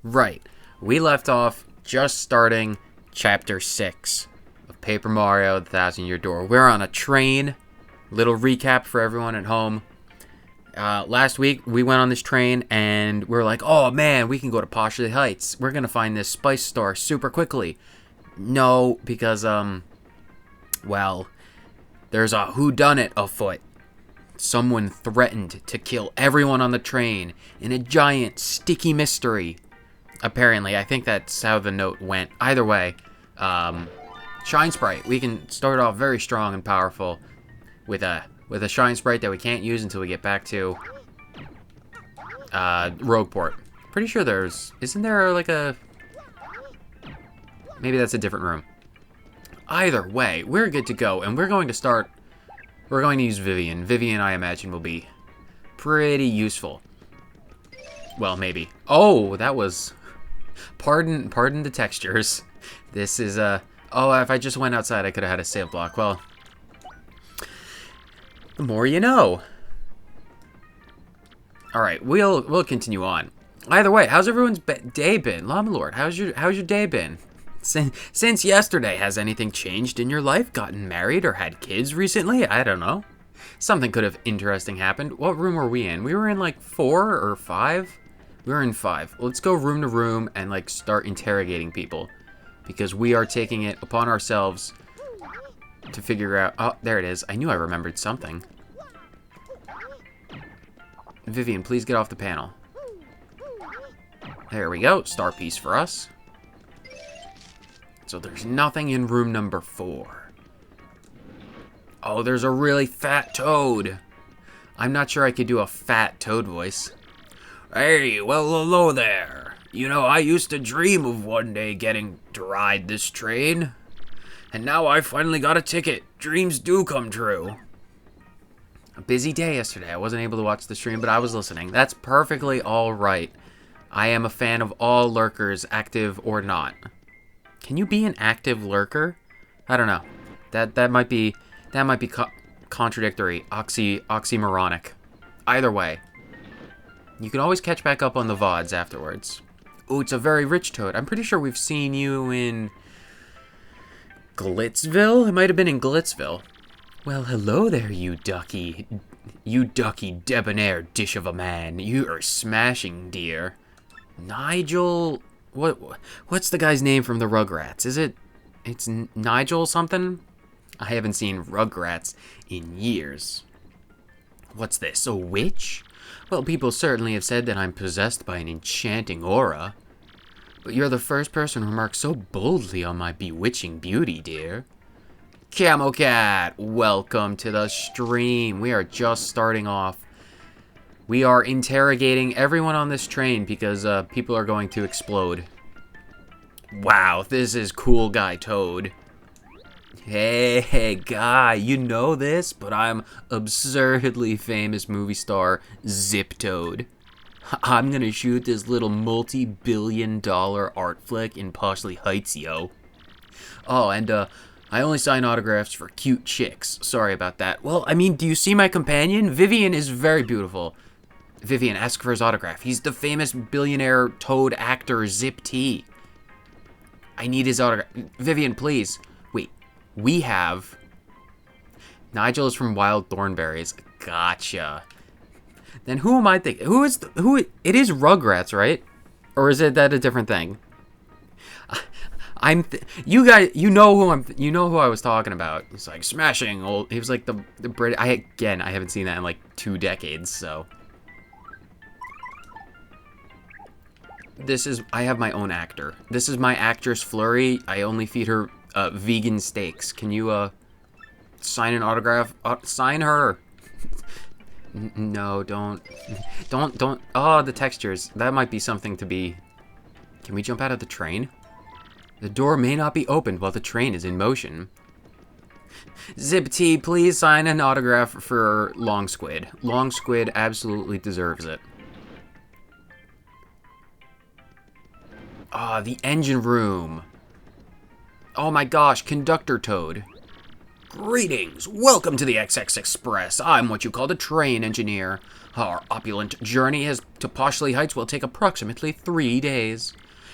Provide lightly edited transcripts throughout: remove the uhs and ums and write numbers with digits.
Right. We left off just starting Chapter 6 of Paper Mario The Thousand Year Door. We're on a train. Little recap for everyone at home. Last week, we went on this train, and we were like, oh man, we can go to Poshley Heights. We're going to find this spice store super quickly. No, because, well, there's a whodunit afoot. Someone threatened to kill everyone on the train in a giant, sticky mystery. Apparently, I think that's how the note went. Either way, Shine Sprite. We can start off very strong and powerful with a Shine Sprite that we can't use until we get back to Rogueport. Pretty sure isn't there like a... Maybe that's a different room. Either way, we're good to go, and we're going to use Vivian. Vivian, I imagine, will be pretty useful. Well, maybe. Oh, that was... Pardon the textures. This is, oh, if I just went outside, I could have had a save block. Well, the more you know. Alright, we'll continue on. Either way, how's everyone's day been? Llama Lord, how's your day been? Since yesterday, has anything changed in your life? Gotten married or had kids recently? I don't know. Something could have interesting happened. What room were we in? We were in like 4 or 5? We were in 5. Let's go room to room and like start interrogating people. Because we are taking it upon ourselves to figure out... Oh, there it is. I knew I remembered something. Vivian, please get off the panel. There we go. Star piece for us. So there's nothing in room number 4. Oh, there's a really fat toad. I'm not sure I could do a fat toad voice. Hey, well, hello there. You know, I used to dream of one day getting to ride this train. And now I finally got a ticket. Dreams do come true. A busy day yesterday. I wasn't able to watch the stream, but I was listening. That's perfectly all right. I am a fan of all lurkers, active or not. Can you be an active lurker? I don't know. That might be contradictory, oxymoronic. Either way, you can always catch back up on the VODs afterwards. Ooh, it's a very rich toad. I'm pretty sure we've seen you in Glitzville? It might have been in Glitzville. Well, hello there, you ducky debonair dish of a man. You are smashing, dear. Nigel... What's the guy's name from the Rugrats? It's Nigel something? I haven't seen Rugrats in years. What's this, a witch? Well, people certainly have said that I'm possessed by an enchanting aura. But you're the first person who remarks so boldly on my bewitching beauty, dear. Camo Cat, welcome to the stream. We are just starting off. We are interrogating everyone on this train because people are going to explode. Wow, this is Cool Guy Toad. Hey, guy, you know this, but I'm absurdly famous movie star Zip Toad. I'm gonna shoot this little multi-billion-dollar art flick in Poshley Heights, yo. Oh, and I only sign autographs for cute chicks. Sorry about that. Well, I mean, do you see my companion? Vivian is very beautiful. Vivian, ask for his autograph. He's the famous billionaire toad actor Zip T. I need his autograph. Vivian, please. Wait, we have... Nigel is from Wild Thornberries. Gotcha. Then who am I thinking? It is Rugrats, right? Or is it that a different thing? You guys, you know who I was talking about. He's like smashing old. He was like the Brit. I haven't seen that in like 2 decades. So I have my own actor. This is my actress Flurry. I only feed her vegan steaks. Can you sign an autograph? Sign her. No, don't. Oh, the textures. That might be something to be. Can we jump out of the train? The door may not be opened while the train is in motion. Zip T, please sign an autograph for Long Squid. Long Squid absolutely deserves it. Ah, the engine room. Oh my gosh, Conductor Toad. Greetings! Welcome to the XX Express. I'm what you call the train engineer. Our opulent journey to Poshley Heights will take approximately 3 days.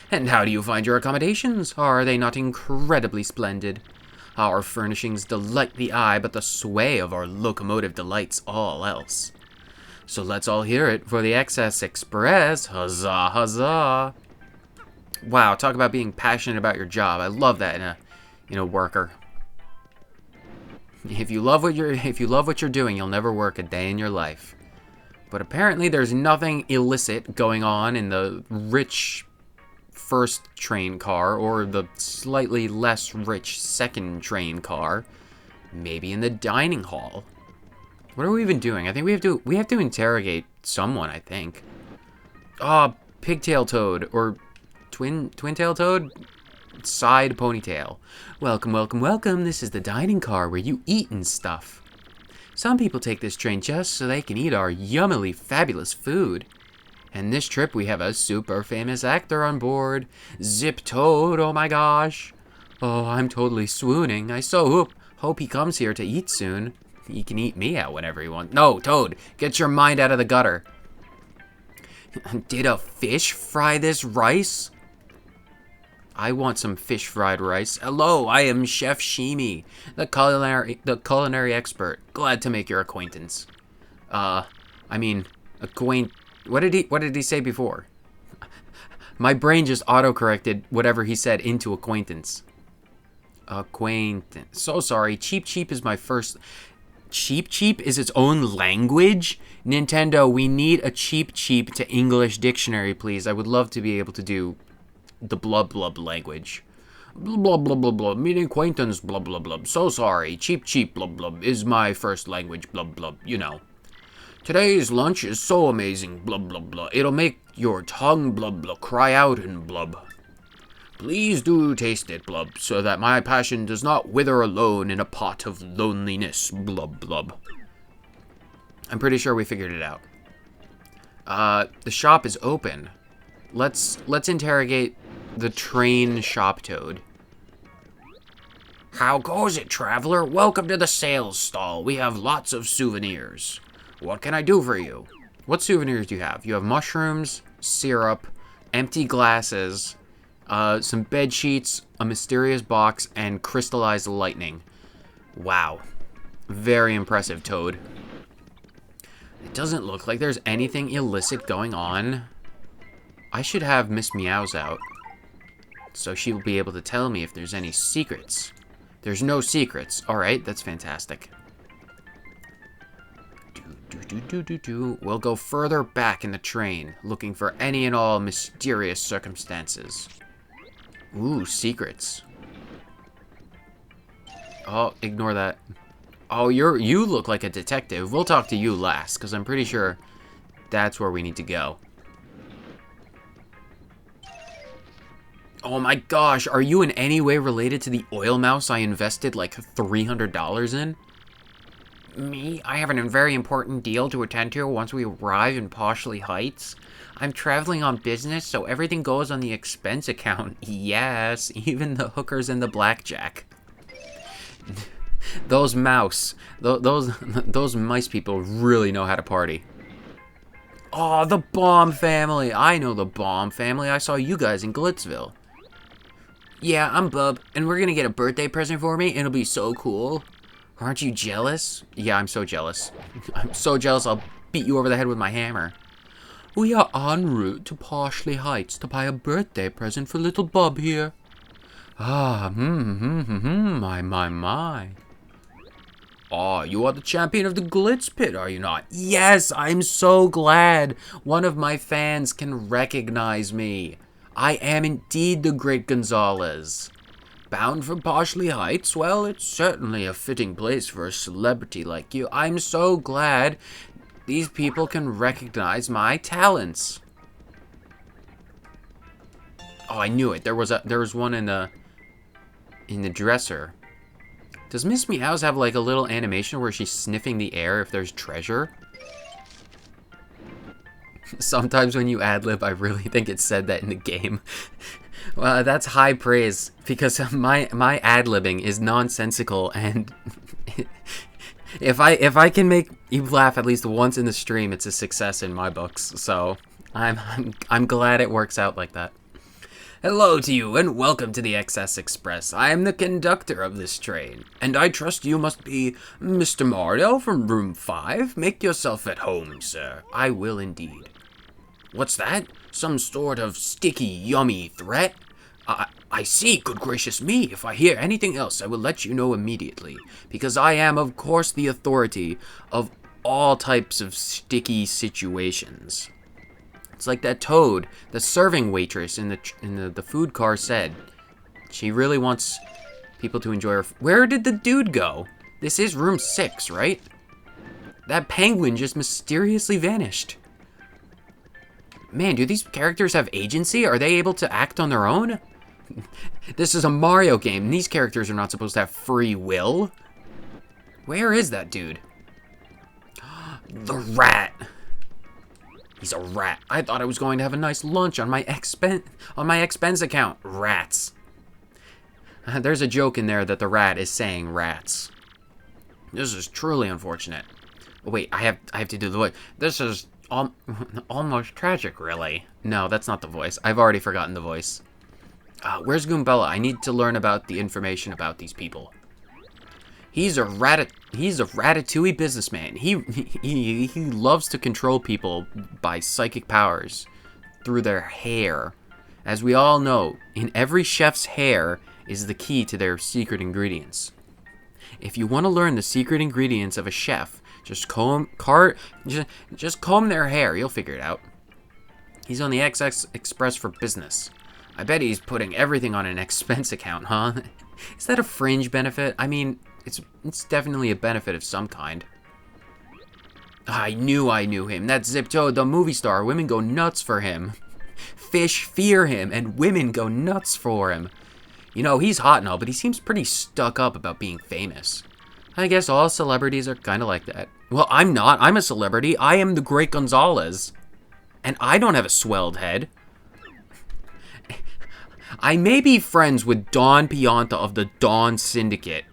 And how do you find your accommodations? Are they not incredibly splendid? Our furnishings delight the eye, but the sway of our locomotive delights all else. So let's all hear it for the XX Express. Huzzah, huzzah! Wow, talk about being passionate about your job. I love that in a worker. If you love what you're doing, you'll never work a day in your life. But apparently there's nothing illicit going on in the rich first train car or the slightly less rich second train car. Maybe in the dining hall. What are we even doing? I think we have to interrogate someone, I think. Ah, pigtail toad or twin-tail toad? Side ponytail. Welcome, welcome, welcome. This is the dining car where you eat and stuff. Some people take this train just so they can eat our yummily fabulous food. And this trip we have a super famous actor on board. Zip Toad, oh my gosh. Oh, I'm totally swooning. I so hope he comes here to eat soon. He can eat me out whenever he wants. No, Toad, get your mind out of the gutter. Did a fish fry this rice? I want some fish fried rice. Hello, I am Chef Shimi, the culinary expert. Glad to make your acquaintance. What did he say before? My brain just auto-corrected whatever he said into acquaintance. Acquaintance. So sorry. Cheep Cheep is my first... Cheep Cheep is its own language? Nintendo, we need a Cheep Cheep to English dictionary, please. I would love to be able to do the blub blub language. Blah blah blah blah, meaning acquaintance, blah blah blah. So sorry, Cheep Cheep blub blub is my first language, blub blub, you know. Today's lunch is so amazing, blub blub blah. It'll make your tongue blub blub cry out and blub. Please do taste it, blub, so that my passion does not wither alone in a pot of loneliness, blub blub. I'm pretty sure we figured it out. The shop is open. Let's interrogate the train shop toad. How goes it, traveler? Welcome to the sales stall. We have lots of souvenirs. What can I do for you? What souvenirs do you have? You have mushrooms, syrup, empty glasses, some bed sheets, a mysterious box, and crystallized lightning. Wow. Very impressive, Toad. It doesn't look like there's anything illicit going on. I should have Miss Meows out, so she will be able to tell me if there's any secrets. There's no secrets. Alright, that's fantastic. We'll go further back in the train, looking for any and all mysterious circumstances. Ooh, secrets. Oh, ignore that. Oh, you look like a detective. We'll talk to you last, because I'm pretty sure that's where we need to go. Oh my gosh, are you in any way related to the oil mouse I invested like $300 in? Me? I have a very important deal to attend to once we arrive in Poshley Heights. I'm traveling on business, so everything goes on the expense account. Yes, even the hookers and the blackjack. Those mice people really know how to party. Oh, the Bomb family. I know the Bomb family. I saw you guys in Glitzville. Yeah, I'm Bub, and we're gonna get a birthday present for me, and it'll be so cool. Aren't you jealous? Yeah, I'm so jealous. I'm so jealous I'll beat you over the head with my hammer. We are en route to Poshley Heights to buy a birthday present for little Bub here. Ah, my. Oh, you are the champion of the Glitz Pit, are you not? Yes, I'm so glad one of my fans can recognize me. I am indeed the great Gonzalez. Bound for Poshley Heights? Well, it's certainly a fitting place for a celebrity like you. I'm so glad these people can recognize my talents. Oh, I knew it. There was one in the dresser. Does Miss Meows have like a little animation where she's sniffing the air if there's treasure? Sometimes when you ad-lib, I really think it said that in the game. Well, that's high praise, because my ad-libbing is nonsensical, and if I can make you laugh at least once in the stream, it's a success in my books. So I'm glad it works out like that. Hello to you, and welcome to the XS Express. I am the conductor of this train, and I trust you must be Mr. Mario from room 5. Make yourself at home, sir. I will indeed. What's that? Some sort of sticky, yummy threat? I see, good gracious me. If I hear anything else, I will let you know immediately, because I am, of course, the authority of all types of sticky situations. It's like that Toad, the serving waitress in the food car said. She really wants people to enjoy her. Where did the dude go? This is room 6, right? That penguin just mysteriously vanished. Man, do these characters have agency? Are they able to act on their own? This is a Mario game. These characters are not supposed to have free will. Where is that dude? The rat. He's a rat. I thought I was going to have a nice lunch on my expense account. Rats. There's a joke in there that the rat is saying rats. This is truly unfortunate. Oh, wait, I have to do the voice. This is almost tragic, really. No, that's not the voice. I've already forgotten the voice. Where's Goombella? I need to learn about the information about these people. He's a ratatouille businessman. He loves to control people by psychic powers through their hair. As we all know, in every chef's hair is the key to their secret ingredients. If you want to learn the secret ingredients of a chef, just comb their hair. You'll figure it out. He's on the XX Express for business. I bet he's putting everything on an expense account, huh? Is that a fringe benefit? I mean, it's definitely a benefit of some kind. I knew him. That's Zip Toad, the movie star. Women go nuts for him. Fish fear him, and women go nuts for him. You know, he's hot and all, but he seems pretty stuck up about being famous. I guess all celebrities are kind of like that. Well, I'm not. I'm a celebrity. I am the Great Gonzalez. And I don't have a swelled head. I may be friends with Don Pianta of the Dawn Syndicate.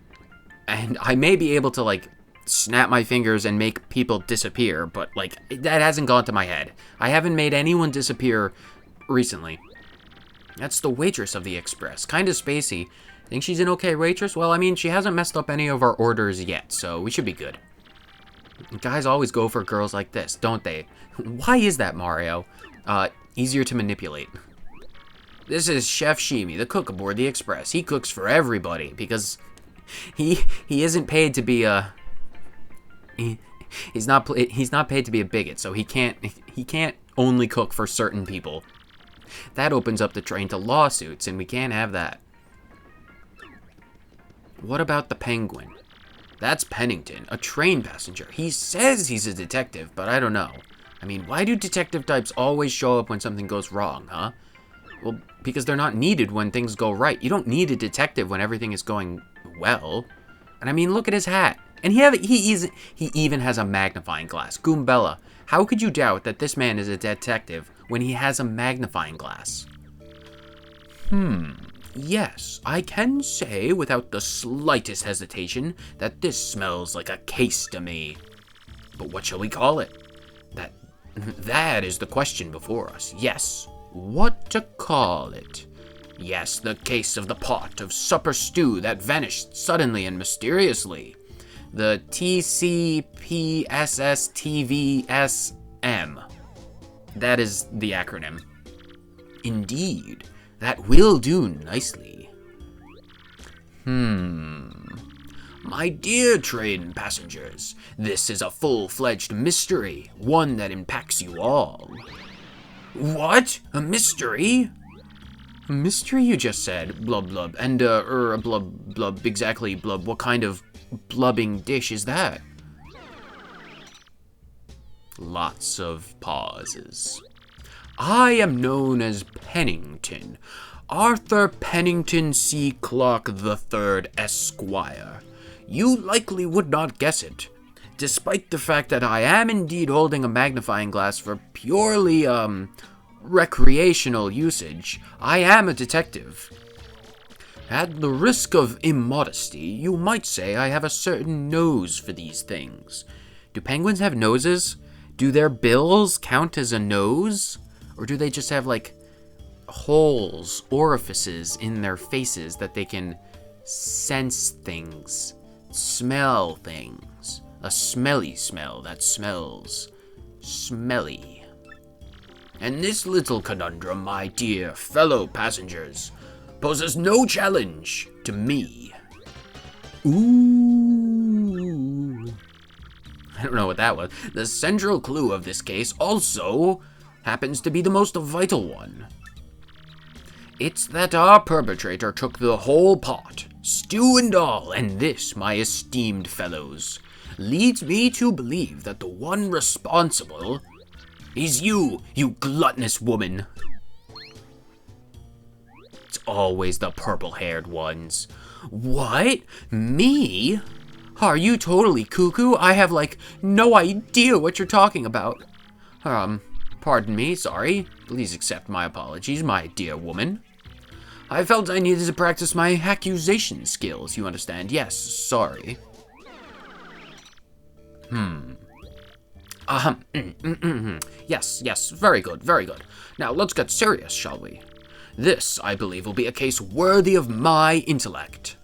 And I may be able to, like, snap my fingers and make people disappear. But, like, that hasn't gone to my head. I haven't made anyone disappear recently. That's the waitress of the Express. Kind of spacey. Think she's an okay waitress? Well, I mean, she hasn't messed up any of our orders yet, so we should be good. Guys always go for girls like this, don't they? Why is that, Mario? Easier to manipulate. This is Chef Shimi, the cook aboard the Express. He cooks for everybody because he isn't paid to be a he's not paid to be a bigot, so he can't only cook for certain people. That opens up the train to lawsuits, and we can't have that. What about the penguin? That's Pennington, a train passenger. He says he's a detective, but I don't know. I mean, why do detective types always show up when something goes wrong, huh? Well, because they're not needed when things go right. You don't need a detective when everything is going well. And I mean, look at his hat. And he even has a magnifying glass. Goombella, how could you doubt that this man is a detective when he has a magnifying glass? Yes, I can say without the slightest hesitation that this smells like a case to me. But what shall we call it? That is the question before us. Yes, what to call it? Yes, the case of the pot of supper stew that vanished suddenly and mysteriously. The TCPSSTVSM. That is the acronym. Indeed. That will do nicely. My dear train passengers, this is a full-fledged mystery, one that impacts you all. What? A mystery? A mystery, you just said? Blub blub. And, blub blub, exactly, blub. What kind of blubbing dish is that? Lots of pauses. I am known as Pennington, Arthur Pennington C. Clark III, Esquire. You likely would not guess it. despite the fact that I am indeed holding a magnifying glass for purely, recreational usage, I am a detective. At the risk of immodesty, you might say I have a certain nose for these things. Do penguins have noses? Do their bills count as a nose? Or do they just have, like, holes, orifices in their faces that they can sense things, smell things? A smelly smell that smells smelly. And this little conundrum, my dear fellow passengers, poses no challenge to me. Ooh. I don't know what that was. The central clue of this case also happens to be the most vital one. It's that our perpetrator took the whole pot, stew and all, and this, my esteemed fellows, leads me to believe that the one responsible is you, you gluttonous woman. It's always the purple-haired ones. What? Me? Are you totally cuckoo? I have, like, no idea what you're talking about. Pardon me, sorry. Please accept my apologies, my dear woman. I felt I needed to practice my accusation skills, you understand? Yes, sorry. Yes, very good, very good. Now, let's get serious, shall we? This, I believe, will be a case worthy of my intellect.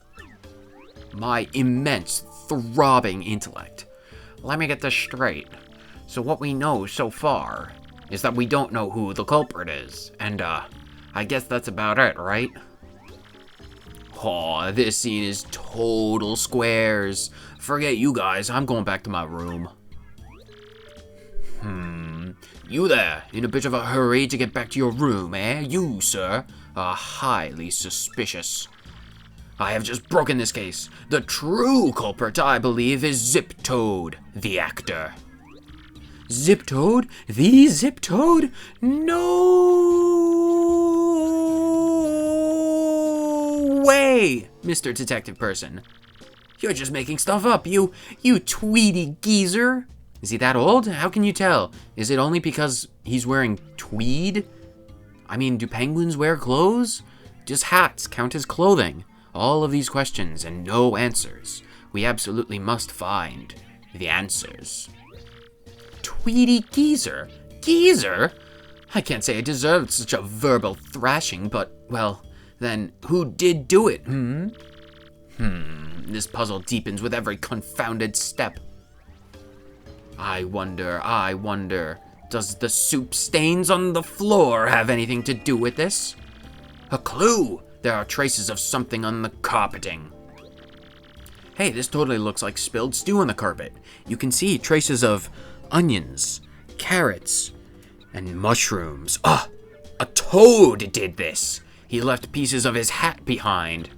My immense, throbbing intellect. Let me get this straight. So what we know so far is that we don't know who the culprit is. And, I guess that's about it, right? Aw, this scene is total squares. Forget you guys, I'm going back to my room. You there, in a bit of a hurry to get back to your room, eh? You, sir, are highly suspicious. I have just broken this case. The true culprit, I believe, is Zip-Toad, the actor. Zip-Toad? The Zip-Toad? No way, Mr. Detective Person. You're just making stuff up, you tweedy geezer. Is he that old? How can you tell? Is it only because he's wearing tweed? I mean, do penguins wear clothes? Does hats count as clothing? All of these questions and no answers. We absolutely must find the answers. Tweedy geezer? Geezer? I can't say I deserved such a verbal thrashing, but, well, then who did do it, This puzzle deepens with every confounded step. I wonder, does the soup stains on the floor have anything to do with this? A clue! There are traces of something on the carpeting. Hey, this totally looks like spilled stew on the carpet. You can see traces of onions, carrots, and mushrooms. Ah, a toad did this! He left pieces of his hat behind.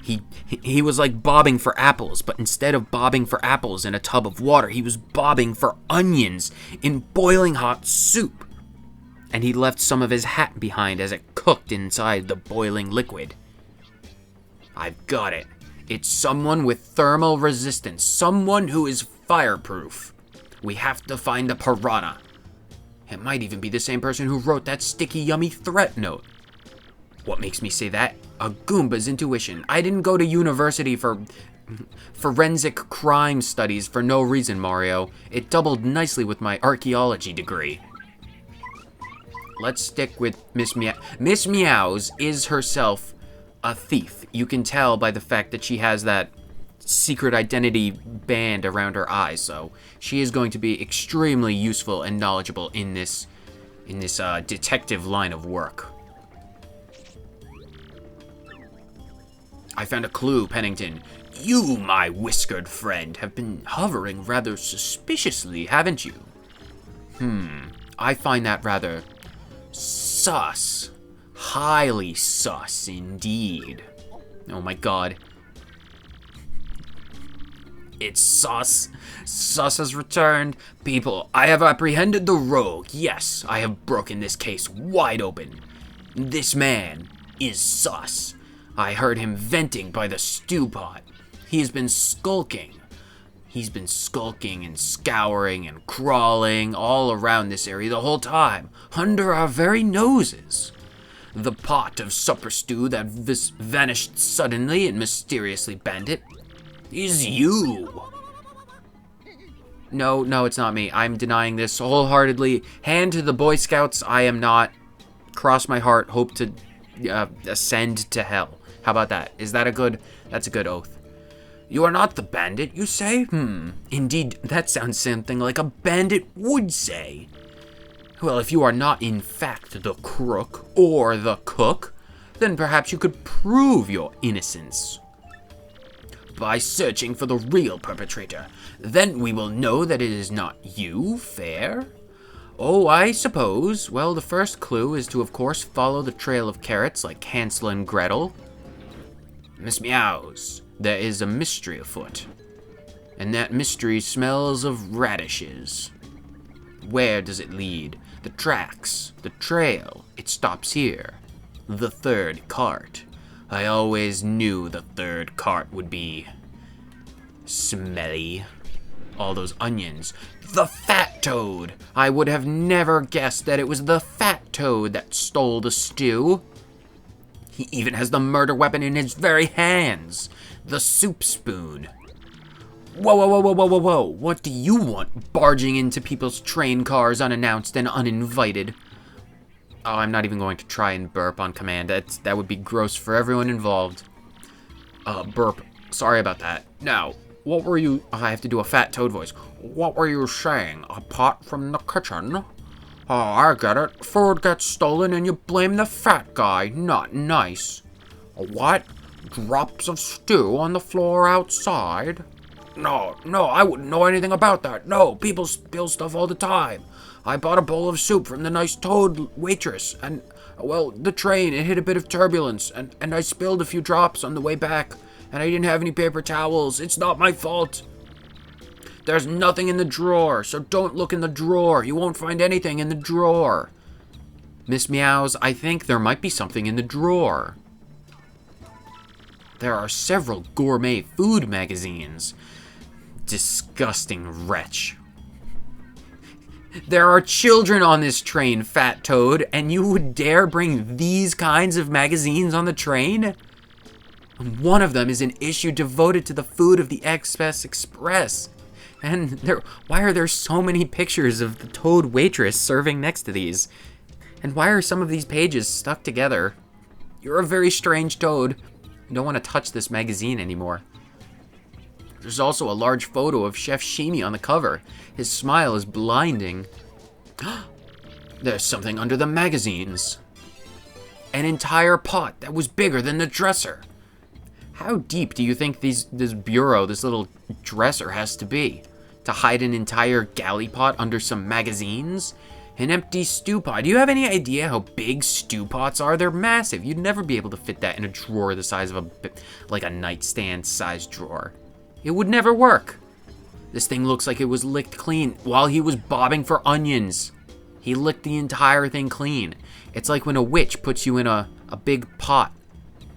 He was like bobbing for apples, but instead of bobbing for apples in a tub of water, he was bobbing for onions in boiling hot soup. And he left some of his hat behind as it cooked inside the boiling liquid. I've got it. It's someone with thermal resistance, someone who is fireproof. We have to find the piranha. It might even be the same person who wrote that sticky, yummy threat note. What makes me say that? A Goomba's intuition. I didn't go to university for forensic crime studies for no reason, Mario. It doubled nicely with my archaeology degree. Let's stick with Miss Meow. Miss Meows is herself a thief. You can tell by the fact that she has that secret identity band around her eyes, so she is going to be extremely useful and knowledgeable in this detective line of work. I found a clue, Pennington. You, my whiskered friend, have been hovering rather suspiciously, haven't you? I find that rather sus. Highly sus, indeed. Oh my god. It's sus. Sus has returned. People, I have apprehended the rogue. Yes, I have broken this case wide open. This man is sus. I heard him venting by the stew pot. He has been skulking. He's been skulking and scouring and crawling all around this area the whole time, under our very noses. The pot of supper stew that vanished suddenly and mysteriously bandit is you. No, it's not me. I'm denying this wholeheartedly. Hand to the Boy Scouts. I am not. Cross my heart. Hope to ascend to hell. How about that? Is that a good? That's a good oath. You are not the bandit, you say? Indeed, that sounds something like a bandit would say. Well, if you are not in fact the crook or the cook, then perhaps you could prove your innocence by searching for the real perpetrator. Then we will know that it is not you, fair? Oh, I suppose. Well, the first clue is to, of course, follow the trail of carrots like Hansel and Gretel. Miss Meows, there is a mystery afoot, and that mystery smells of radishes. Where does it lead? The tracks, the trail, it stops here. The third cart. I always knew the third cart would be smelly. All those onions. The fat toad! I would have never guessed that it was the fat toad that stole the stew. He even has the murder weapon in his very hands. The soup spoon. Whoa. What do you want, barging into people's train cars unannounced and uninvited? Oh, I'm not even going to try and burp on command. That would be gross for everyone involved. Burp. Sorry about that. Now, what were you... I have to do a fat toad voice. What were you saying? A pot from the kitchen? Oh, I get it. Food gets stolen and you blame the fat guy. Not nice. What? Drops of stew on the floor outside? No, I wouldn't know anything about that. No, people spill stuff all the time. I bought a bowl of soup from the nice toad waitress, and, well, the train, it hit a bit of turbulence, and I spilled a few drops on the way back, and I didn't have any paper towels. It's not my fault. There's nothing in the drawer, so don't look in the drawer. You won't find anything in the drawer. Miss Meows, I think there might be something in the drawer. There are several gourmet food magazines. Disgusting wretch. There are children on this train, Fat Toad, and you would dare bring these kinds of magazines on the train? And one of them is an issue devoted to the food of the Express. And why are there so many pictures of the Toad waitress serving next to these? And why are some of these pages stuck together? You're a very strange Toad. I don't want to touch this magazine anymore. There's also a large photo of Chef Sheemy on the cover. His smile is blinding. There's something under the magazines. An entire pot that was bigger than the dresser. How deep do you think this bureau, this little dresser, has to be? To hide an entire galley pot under some magazines? An empty stew pot. Do you have any idea how big stew pots are? They're massive. You'd never be able to fit that in a drawer the size of like a nightstand-sized drawer. It would never work. This thing looks like it was licked clean while he was bobbing for onions. He licked the entire thing clean. It's like when a witch puts you in a big pot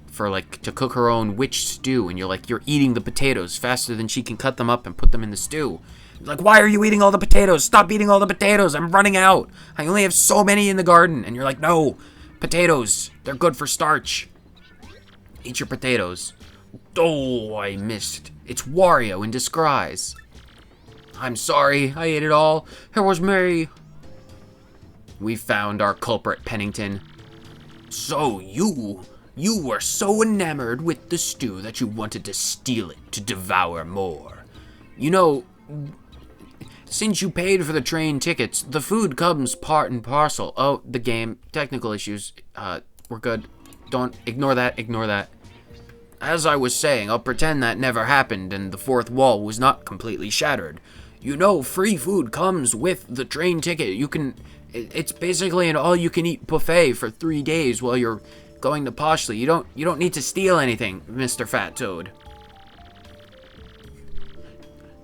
for like to cook her own witch stew, and you're eating the potatoes faster than she can cut them up and put them in the stew. Like, why are you eating all the potatoes? Stop eating all the potatoes. I'm running out. I only have so many in the garden. And you're like, no, potatoes. They're good for starch. Eat your potatoes. Oh, I missed. It's Wario in disguise. I'm sorry. I ate it all. It was me. We found our culprit, Pennington. So you were so enamored with the stew that you wanted to steal it to devour more. You know, since you paid for the train tickets, the food comes part and parcel. Oh, the game. Technical issues. We're good. Don't ignore that. As I was saying, I'll pretend that never happened and the fourth wall was not completely shattered. You know, free food comes with the train ticket. It's basically an all-you-can-eat buffet for 3 days while you're going to Poshley. You don't need to steal anything, Mr. Fat Toad.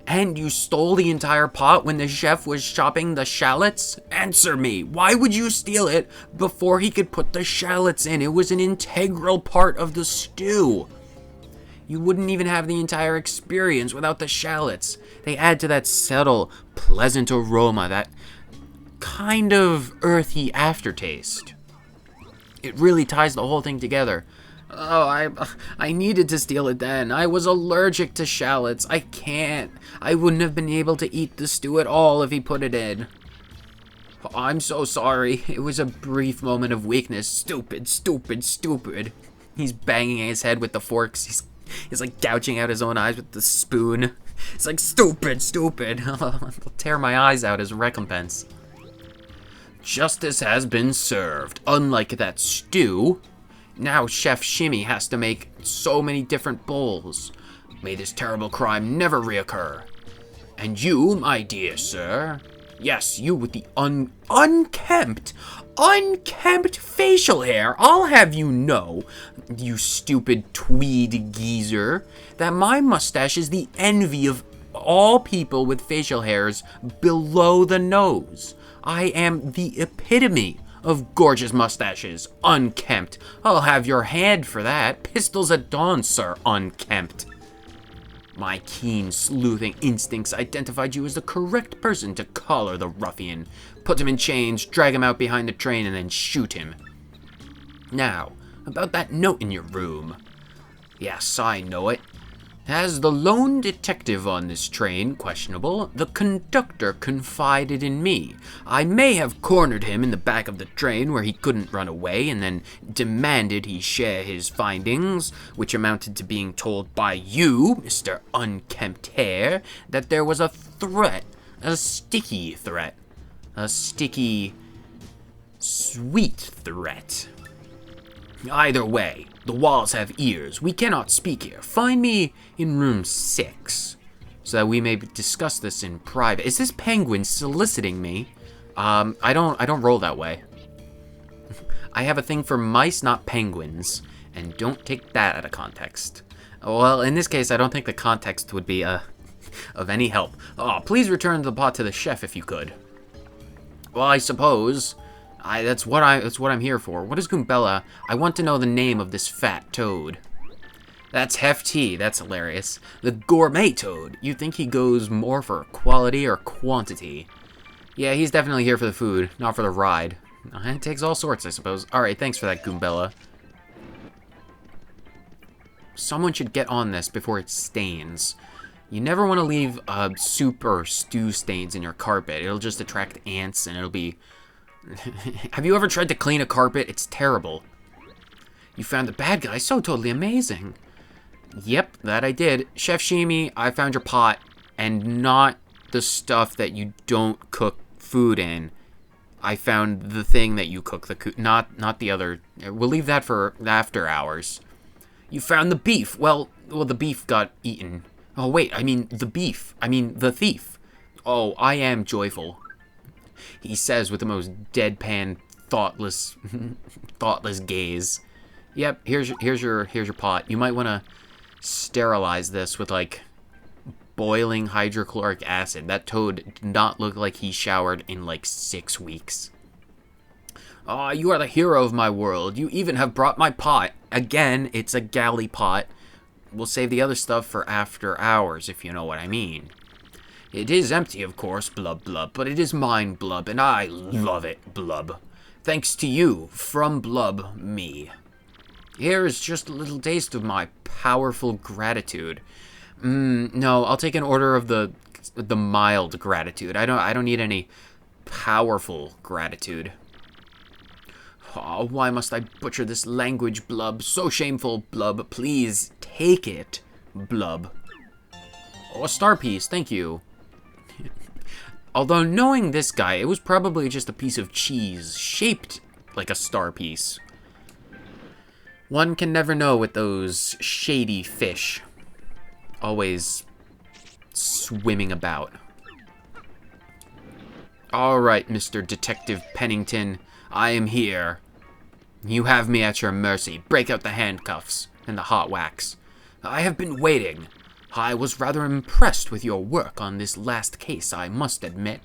And you stole the entire pot when the chef was chopping the shallots? Answer me. Why would you steal it before he could put the shallots in? It was an integral part of the stew. You wouldn't even have the entire experience without the shallots. They add to that subtle, pleasant aroma, that kind of earthy aftertaste. It really ties the whole thing together. Oh, I needed to steal it then. I was allergic to shallots. I can't. I wouldn't have been able to eat the stew at all if he put it in. Oh, I'm so sorry. It was a brief moment of weakness. Stupid, stupid, stupid. He's banging his head with the forks. He's like gouging out his own eyes with the spoon. It's like, stupid, stupid. I'll tear my eyes out as recompense. Justice has been served. Unlike that stew, now Chef Shimmy has to make so many different bowls. May this terrible crime never reoccur. And you, my dear sir, yes, you with the unkempt facial hair, I'll have you know, you stupid tweed geezer, that my mustache is the envy of all people with facial hairs below the nose. I am the epitome of gorgeous mustaches, unkempt. I'll have your hand for that. Pistols at dawn, sir, unkempt. My keen, sleuthing instincts identified you as the correct person to collar the ruffian, put him in chains, drag him out behind the train, and then shoot him. Now, about that note in your room. Yes, I know it. As the lone detective on this train, questionable, the conductor confided in me. I may have cornered him in the back of the train where he couldn't run away and then demanded he share his findings, which amounted to being told by you, Mr. Unkempt Hair, that there was a threat, a sticky threat, a sticky, sweet threat. Either way, the walls have ears. We cannot speak here. Find me in room 6, so that we may discuss this in private. Is this penguin soliciting me? I don't roll that way. I have a thing for mice, not penguins, and don't take that out of context. Well, in this case, I don't think the context would be of any help. Oh, please return the pot to the chef if you could. Well, I suppose. That's what I'm here for. What is Goombella? I want to know the name of this fat toad. That's Hefty. That's hilarious. The gourmet toad. You think he goes more for quality or quantity? Yeah, he's definitely here for the food, not for the ride. It takes all sorts, I suppose. Alright, thanks for that, Goombella. Someone should get on this before it stains. You never want to leave soup or stew stains in your carpet. It'll just attract ants and it'll be... Have you ever tried to clean a carpet? It's terrible. You found the bad guy? So totally amazing. Yep, that I did. Chef Shimi, I found your pot, and not the stuff that you don't cook food in. I found the thing that you cook not the other. We'll leave that for after hours. You found the beef. Well, the beef got eaten. Oh wait, I mean the beef. I mean the thief. Oh, I am joyful. He says with the most deadpan, thoughtless gaze. Yep, here's your pot. You might want to sterilize this with like boiling hydrochloric acid. That toad did not look like he showered in like 6 weeks. Ah, you are the hero of my world. You even have brought my pot. Again, it's a galley pot. We'll save the other stuff for after hours, if you know what I mean. It is empty, of course, blub blub, but it is mine, blub, and I love it, blub. Thanks to you, from blub, me. Here is just a little taste of my powerful gratitude. No, I'll take an order of the mild gratitude. I don't need any powerful gratitude. Oh, why must I butcher this language, blub? So shameful, blub. Please take it, blub. Oh, a star piece, thank you. Although knowing this guy, it was probably just a piece of cheese shaped like a star piece. One can never know with those shady fish. Always swimming about. Alright, Mr. Detective Pennington, I am here. You have me at your mercy. Break out the handcuffs and the hot wax. I have been waiting. I was rather impressed with your work on this last case, I must admit.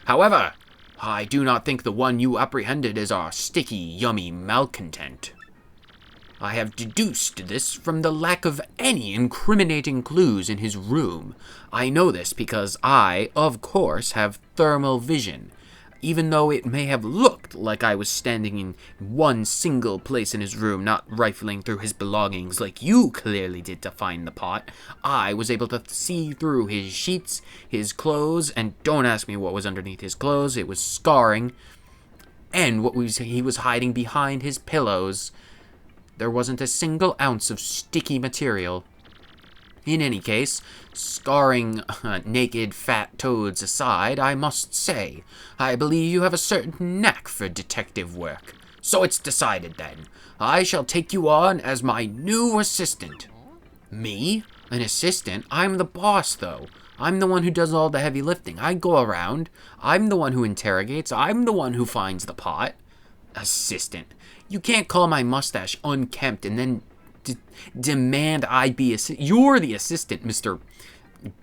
However, I do not think the one you apprehended is our sticky, yummy malcontent. I have deduced this from the lack of any incriminating clues in his room. I know this because I, of course, have thermal vision. Even though it may have looked like I was standing in one single place in his room, not rifling through his belongings like you clearly did to find the pot, I was able to see through his sheets, his clothes, and don't ask me what was underneath his clothes, it was scarring, and he was hiding behind his pillows. There wasn't a single ounce of sticky material. In any case, scarring naked fat toads aside, I must say, I believe you have a certain knack for detective work. So it's decided then. I shall take you on as my new assistant. Me? An assistant? I'm the boss, though. I'm the one who does all the heavy lifting. I go around. I'm the one who interrogates. I'm the one who finds the pot. Assistant. You can't call my mustache unkempt and then demand I be You're the assistant, Mr.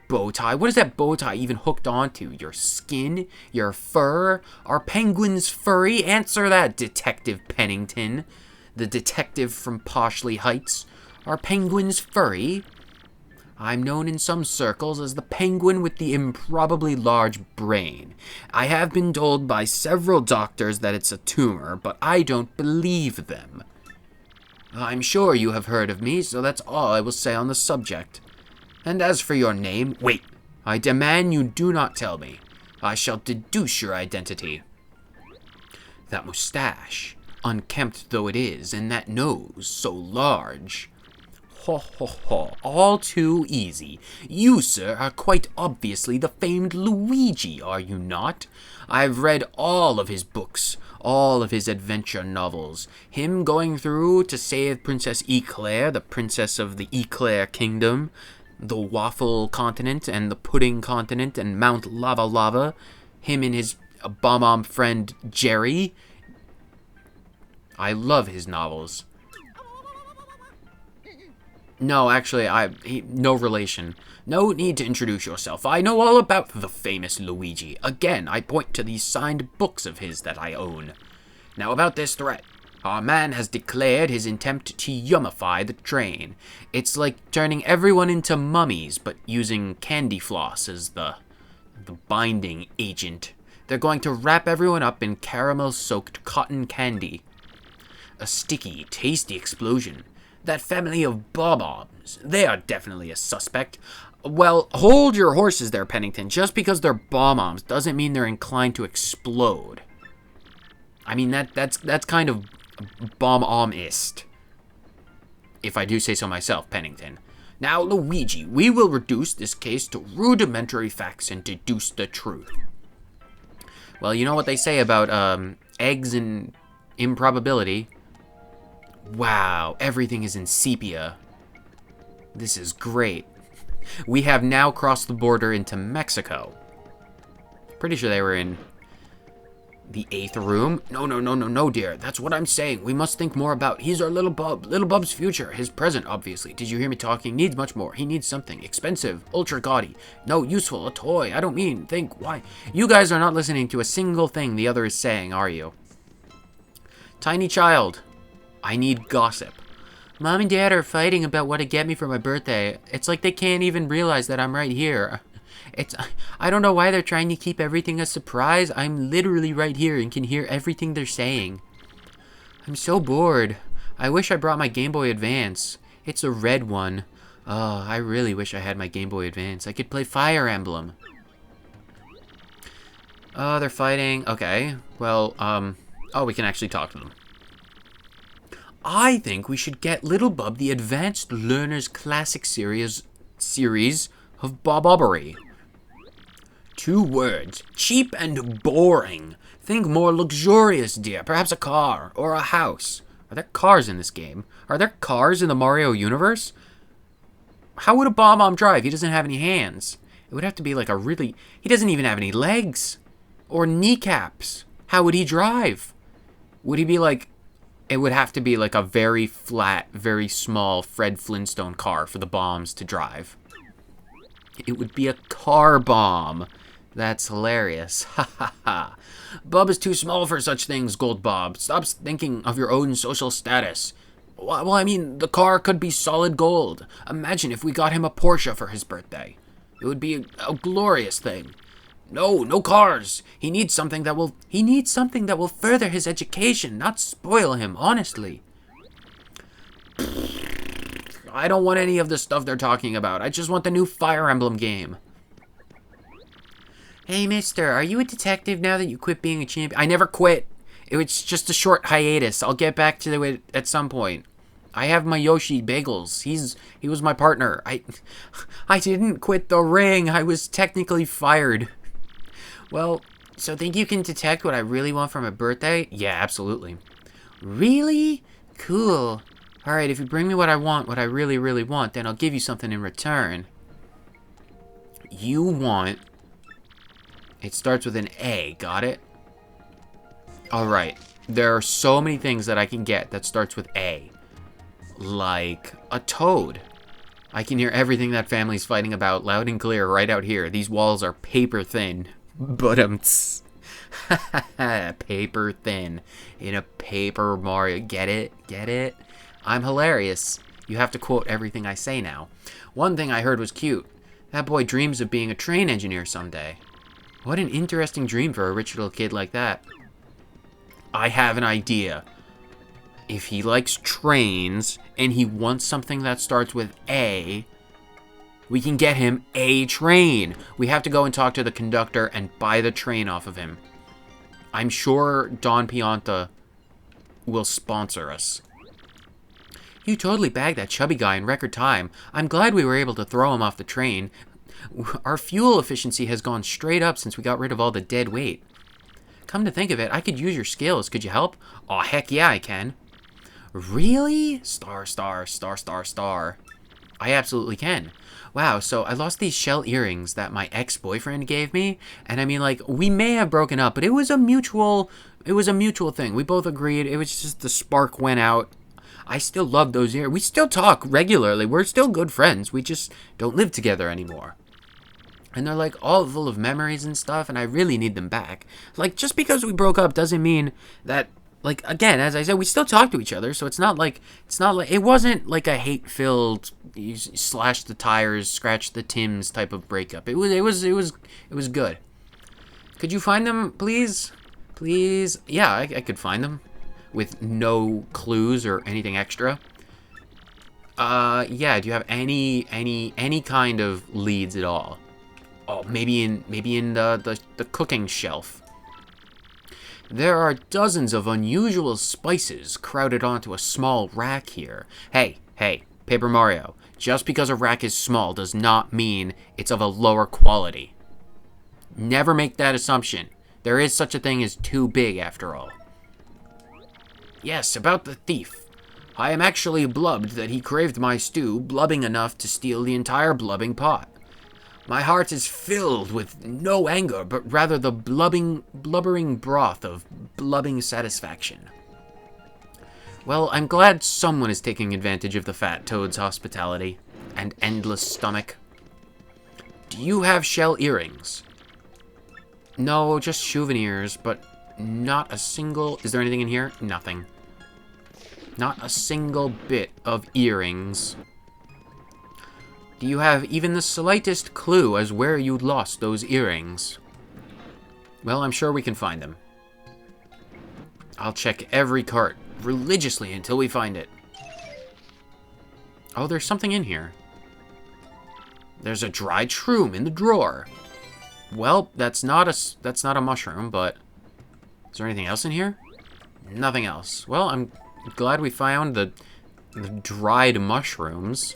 Bowtie. What is that bowtie even hooked onto? Your skin? Your fur? Are penguins furry? Answer that, Detective Pennington. The detective from Poshley Heights. Are penguins furry? I'm known in some circles as the penguin with the improbably large brain. I have been told by several doctors that it's a tumor, but I don't believe them. I'm sure you have heard of me, so that's all I will say on the subject. And as for your name, wait, I demand you do not tell me. I shall deduce your identity. That mustache, unkempt though it is, and that nose so large. Ho ho ho, all too easy. You, sir, are quite obviously the famed Luigi, are you not? I've read all of his books, all of his adventure novels. Him going through to save Princess Eclair, the princess of the Eclair Kingdom, the Waffle Continent, and the Pudding Continent, and Mount Lava Lava. Him and his bomb friend Jerry. I love his novels. No, actually, no relation. No need to introduce yourself. I know all about the famous Luigi. Again, I point to these signed books of his that I own. Now about this threat. Our man has declared his intent to yummify the train. It's like turning everyone into mummies, but using candy floss as the binding agent. They're going to wrap everyone up in caramel-soaked cotton candy. A sticky, tasty explosion. That family of bob-ombs, they are definitely a suspect. Well, hold your horses there, Pennington. Just because they're bob-ombs doesn't mean they're inclined to explode. I mean, that's kind of bomb-omist, if I do say so myself, Pennington. Now, Luigi, we will reduce this case to rudimentary facts and deduce the truth. Well, you know what they say about eggs and improbability. Wow, everything is in sepia. This is great. We have now crossed the border into Mexico. Pretty sure they were in the 8th room. No, dear. That's what I'm saying. We must think more about. He's our little bub. Little bub's future. His present, obviously. Did you hear me talking? Needs much more. He needs something. Expensive. Ultra gaudy. No, useful. A toy. I don't mean. Think. Why? You guys are not listening to a single thing the other is saying, are you? Tiny child. I need gossip. Mom and Dad are fighting about what to get me for my birthday. It's like they can't even realize that I'm right here. I don't know why they're trying to keep everything a surprise. I'm literally right here and can hear everything they're saying. I'm so bored. I wish I brought my Game Boy Advance. It's a red one. Oh, I really wish I had my Game Boy Advance. I could play Fire Emblem. Oh, they're fighting. Okay. Well, oh, we can actually talk to them. I think we should get Little Bub the Advanced Learners Classic Series of Bobobbery. 2 words. Cheap and boring. Think more luxurious, dear. Perhaps a car or a house. Are there cars in this game? Are there cars in the Mario universe? How would a Bomb-Bomb drive? He doesn't have any hands. It would have to be like a really... He doesn't even have any legs. Or kneecaps. How would he drive? Would he be like... It would have to be like a very flat, very small Fred Flintstone car for the bombs to drive. It would be a car bomb. That's hilarious. Ha ha ha. Bub is too small for such things, Gold Bob. Stop thinking of your own social status. Well, I mean, the car could be solid gold. Imagine if we got him a Porsche for his birthday. It would be a glorious thing. No, no cars. He needs something that will further his education, not spoil him, honestly. I don't want any of the stuff they're talking about. I just want the new Fire Emblem game. Hey, mister, are you a detective now that you quit being a champion? I never quit. It was just a short hiatus. I'll get back to it at some point. I have my Yoshi Bagels. He was my partner. I didn't quit the ring. I was technically fired. Well, so think you can detect what I really want for my birthday? Yeah, absolutely. Really? Cool. Alright, if you bring me what I want, what I really, really want, then I'll give you something in return. You want... It starts with an A, got it? Alright, there are so many things that I can get that starts with A. Like a toad. I can hear everything that family's fighting about loud and clear right out here. These walls are paper thin. But paper thin. In a Paper Mario. Get it? Get it? I'm hilarious. You have to quote everything I say now. One thing I heard was cute. That boy dreams of being a train engineer someday. What an interesting dream for a rich little kid like that. I have an idea. If he likes trains and he wants something that starts with A, we can get him a train. We have to go and talk to the conductor and buy the train off of him. I'm sure Don Pianta will sponsor us. You totally bagged that chubby guy in record time. I'm glad we were able to throw him off the train. Our fuel efficiency has gone straight up since we got rid of all the dead weight. Come to think of it, I could use your skills. Could you help? Aw, heck yeah, I can. Really? Star, star, star, star, star. I absolutely can. Wow, so I lost these shell earrings that my ex-boyfriend gave me. And I mean, like, we may have broken up, but it was a mutual thing. We both agreed. It was just the spark went out. I still love those earrings. We still talk regularly. We're still good friends. We just don't live together anymore. And they're like all full of memories and stuff, and I really need them back. Like, just because we broke up doesn't mean that, like, again, as I said, we still talk to each other, so it's not like, it wasn't like a hate-filled, you slash the tires, scratch the Tims type of breakup. It was good. Could you find them, please? Please? Yeah, I could find them. With no clues or anything extra. Yeah, do you have any kind of leads at all? Oh, maybe in the cooking shelf. There are dozens of unusual spices crowded onto a small rack here. Hey, Paper Mario, just because a rack is small does not mean it's of a lower quality. Never make that assumption. There is such a thing as too big, after all. Yes, about the thief. I am actually blubbed that he craved my stew, blubbing enough to steal the entire blubbing pot. My heart is filled with no anger, but rather the blubbering broth of blubbing satisfaction. Well, I'm glad someone is taking advantage of the fat toad's hospitality and endless stomach. Do you have shell earrings? No, just souvenirs, but not a single... Is there anything in here? Nothing. Not a single bit of earrings. Do you have even the slightest clue as where you lost those earrings? Well, I'm sure we can find them. I'll check every cart religiously until we find it. Oh, there's something in here. There's a dried shroom in the drawer. Well, that's not a mushroom, but is there anything else in here? Nothing else. Well, I'm glad we found the dried mushrooms.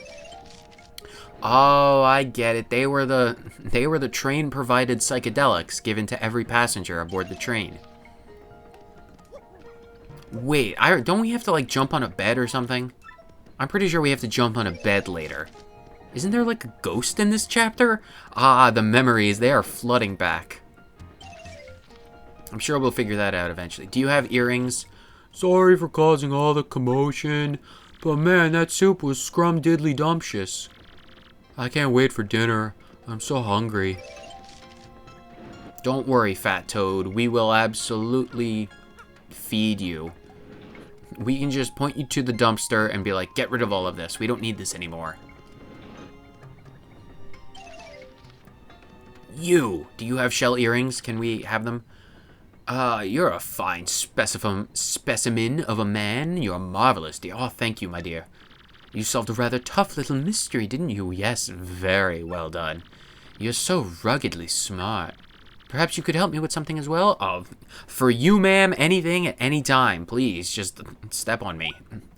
Oh, I get it. They were the train-provided psychedelics given to every passenger aboard the train. Wait, don't we have to, like, jump on a bed or something? I'm pretty sure we have to jump on a bed later. Isn't there, like, a ghost in this chapter? Ah, the memories, they are flooding back. I'm sure we'll figure that out eventually. Do you have earrings? Sorry for causing all the commotion, but man, that soup was scrum-diddly-dumptious. I can't wait for dinner. I'm so hungry. Don't worry, Fat Toad. We will absolutely feed you. we can just point you to the dumpster and be like, get rid of all of this. We don't need this anymore. You! Do you have shell earrings? Can we have them? You're a fine specimen of a man. You're marvelous, dear. Oh, thank you, my dear. You solved a rather tough little mystery, didn't you? Yes, very well done. You're so ruggedly smart. Perhaps you could help me with something as well? Oh, for you, ma'am, anything at any time. Please, just step on me.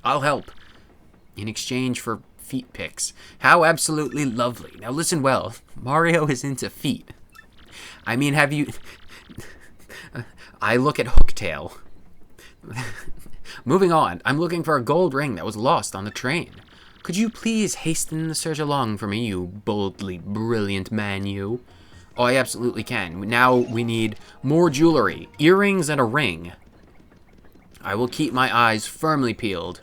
I'll help. In exchange for feet pics. How absolutely lovely. Now listen well. Mario is into feet. I mean, have you... I look at Hooktail. Moving on. I'm looking for a gold ring that was lost on the train. Could you please hasten the search along for me, you boldly brilliant man, you? Oh, I absolutely can. Now we need more jewelry. Earrings and a ring. I will keep my eyes firmly peeled.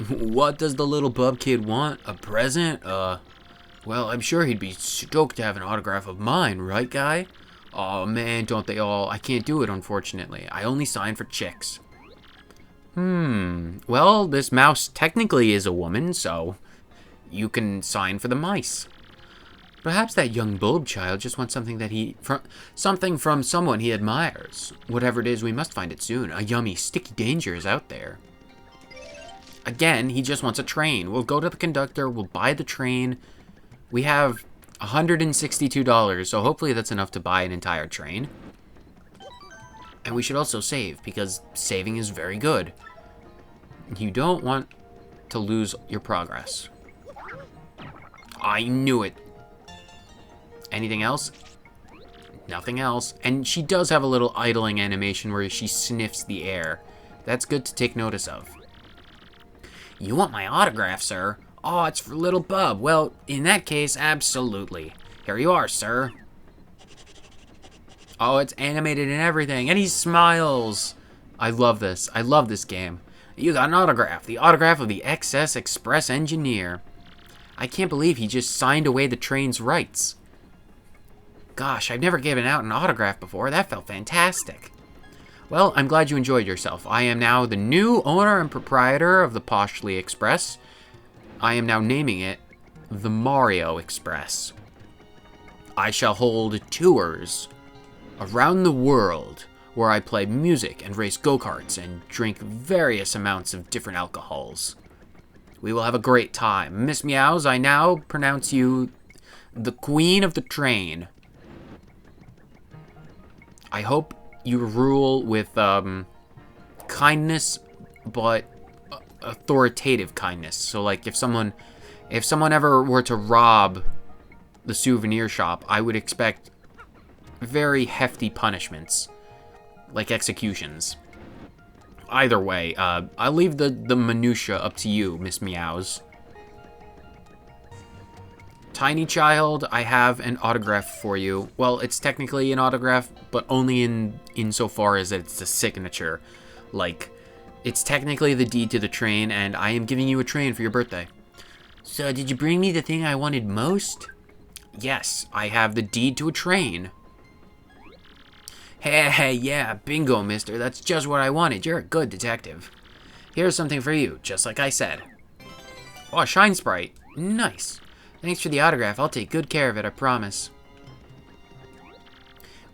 What does the little bub kid want? A present? Well, I'm sure he'd be stoked to have an autograph of mine, right, guy? Oh man, don't they all? I can't do it, unfortunately. I only sign for chicks. Well, this mouse technically is a woman, so you can sign for the mice. Perhaps that young bulb child just wants something something from someone he admires. Whatever it is, we must find it soon. A yummy, sticky danger is out there. Again, he just wants a train. We'll go to the conductor, we'll buy the train. We have $162, so hopefully that's enough to buy an entire train. And we should also save, because saving is very good. You don't want to lose your progress. I knew it. Anything else? Nothing else. And she does have a little idling animation where she sniffs the air. That's good to take notice of. You want my autograph, sir? Oh, it's for little Bub. Well, in that case, absolutely. Here you are, sir. Oh, it's animated and everything, and he smiles. I love this. I love this game. You got an autograph. The autograph of the XS Express engineer. I can't believe he just signed away the train's rights. Gosh, I've never given out an autograph before. That felt fantastic. Well, I'm glad you enjoyed yourself. I am now the new owner and proprietor of the Poshly Express. I am now naming it the Mario Express. I shall hold tours around the world where I play music and race go-karts and drink various amounts of different alcohols. We will have a great time. Miss Meows, I now pronounce you the Queen of the Train. I hope you rule with kindness, but authoritative kindness. So like if someone ever were to rob the souvenir shop, I would expect very hefty punishments, like executions. Either way, I'll leave the minutia up to you, Miss Meows. Tiny Child, I have an autograph for you. Well, it's technically an autograph, but only insofar as it's a signature. Like, it's technically the deed to the train, and I am giving you a train for your birthday. So, did you bring me the thing I wanted most? Yes, I have the deed to a train. Hey, yeah, bingo, mister. That's just what I wanted. You're a good detective. Here's something for you, just like I said. Oh, a Shine Sprite. Nice. Thanks for the autograph. I'll take good care of it, I promise.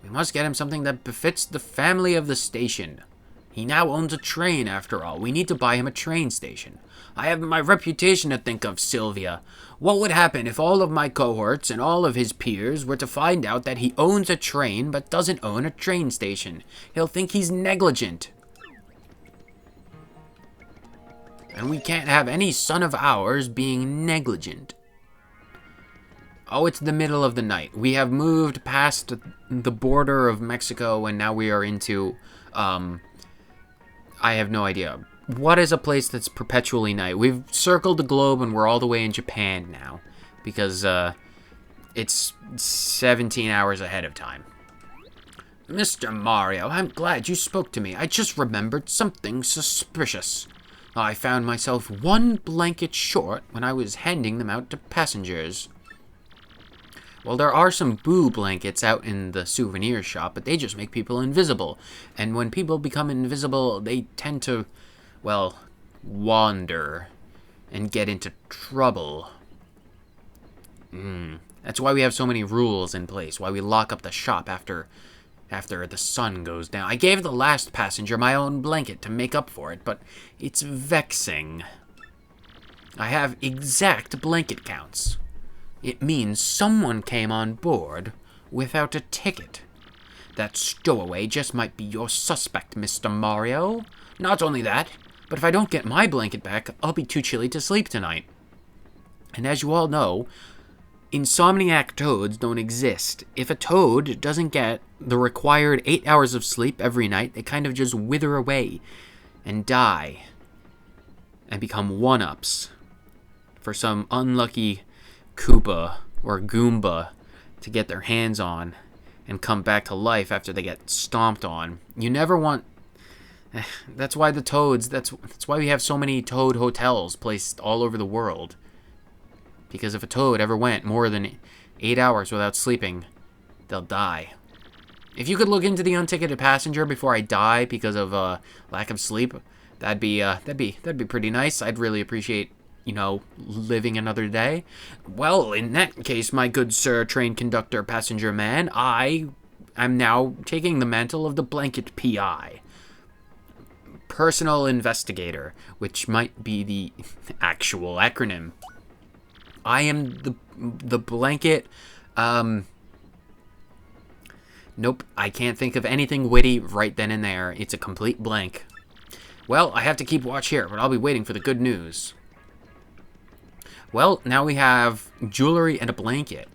We must get him something that befits the family of the station. He now owns a train, after all. We need to buy him a train station. I have my reputation to think of, Sylvia. What would happen if all of my cohorts and all of his peers were to find out that he owns a train but doesn't own a train station? He'll think he's negligent. And we can't have any son of ours being negligent. Oh, it's the middle of the night. We have moved past the border of Mexico and now we are into, I have no idea. What is a place that's perpetually night? We've circled the globe and we're all the way in Japan now. Because, it's 17 hours ahead of time. Mr. Mario, I'm glad you spoke to me. I just remembered something suspicious. I found myself one blanket short when I was handing them out to passengers. Well, there are some boo blankets out in the souvenir shop, but they just make people invisible. And when people become invisible, they tend to, well, wander and get into trouble. That's why we have so many rules in place, why we lock up the shop after the sun goes down. I gave the last passenger my own blanket to make up for it, but it's vexing. I have exact blanket counts. It means someone came on board without a ticket. That stowaway just might be your suspect, Mr. Mario. Not only that, but if I don't get my blanket back, I'll be too chilly to sleep tonight. And as you all know, insomniac toads don't exist. If a toad doesn't get the required 8 hours of sleep every night, they kind of just wither away and die and become one-ups for some unlucky Koopa or Goomba to get their hands on and come back to life after they get stomped on. You never want... That's why the toads... That's why we have so many toad hotels placed all over the world. Because if a toad ever went more than 8 hours without sleeping, they'll die. If you could look into the unticketed passenger before I die because of lack of sleep, that'd be pretty nice. I'd really appreciate, living another day. Well, in that case, my good sir, train conductor, passenger man, I am now taking the mantle of the blanket PI. Personal investigator, which might be the actual acronym. I am the blanket, nope, I can't think of anything witty right then and there. It's a complete blank. Well, I have to keep watch here, but I'll be waiting for the good news. Well, now we have jewelry and a blanket.